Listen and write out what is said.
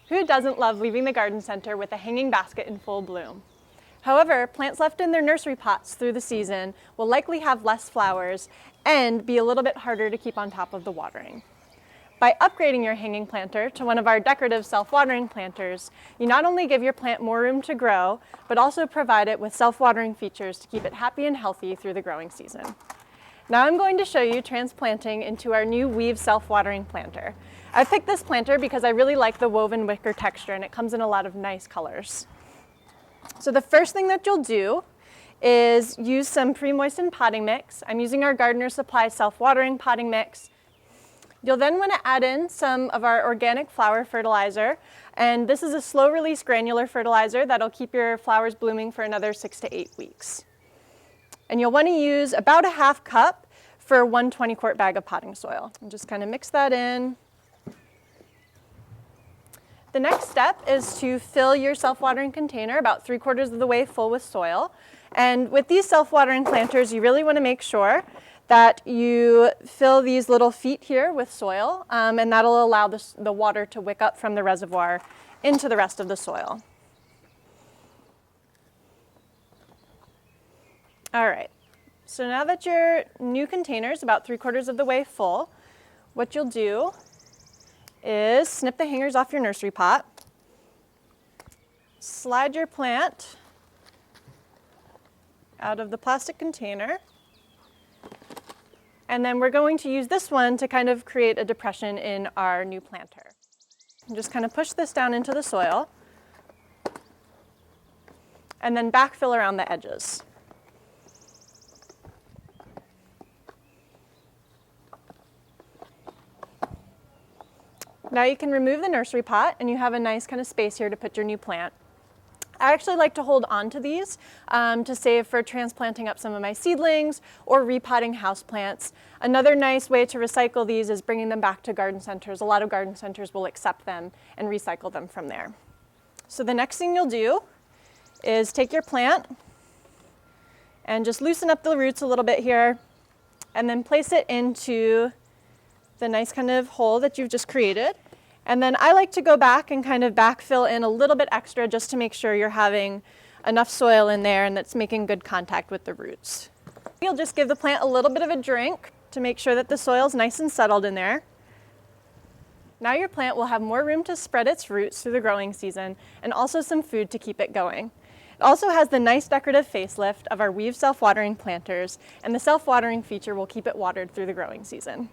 Who doesn't love leaving the garden center with a hanging basket in full bloom? However, plants left in their nursery pots through the season will likely have less flowers and be a little bit harder to keep on top of the watering. By upgrading your hanging planter to one of our decorative self-watering planters, you not only give your plant more room to grow, but also provide it with self-watering features to keep it happy and healthy through the growing season. Now I'm going to show you transplanting into our new Weave self-watering planter. I picked this planter because I really like the woven wicker texture and it comes in a lot of nice colors. So the first thing that you'll do is use some pre-moistened potting mix. I'm using our Gardener Supply self-watering potting mix. You'll then want to add in some of our organic flower fertilizer, and this is a slow-release granular fertilizer that'll keep your flowers blooming for another 6 to 8 weeks. And you'll want to use about a half cup for 1 20-quart bag of potting soil. And just kind of mix that in. The next step is to fill your self-watering container about 3/4 of the way full with soil. And with these self-watering planters, you really want to make sure that you fill these little feet here with soil, and that'll allow the water to wick up from the reservoir into the rest of the soil. All right, so now that your new container is about 3/4 of the way full, what you'll do is snip the hangers off your nursery pot, slide your plant out of the plastic container, and then we're going to use this one to kind of create a depression in our new planter. And just kind of push this down into the soil and then backfill around the edges. Now you can remove the nursery pot and you have a nice kind of space here to put your new plant. I actually like to hold on to these to save for transplanting up some of my seedlings or repotting houseplants. Another nice way to recycle these is bringing them back to garden centers. A lot of garden centers will accept them and recycle them from there. So the next thing you'll do is take your plant and just loosen up the roots a little bit here and then place it into the nice kind of hole that you've just created. And then I like to go back and kind of backfill in a little bit extra just to make sure you're having enough soil in there and that's making good contact with the roots. You'll just give the plant a little bit of a drink to make sure that the soil's nice and settled in there. Now your plant will have more room to spread its roots through the growing season and also some food to keep it going. It also has the nice decorative facelift of our Weave self-watering planters, and the self-watering feature will keep it watered through the growing season.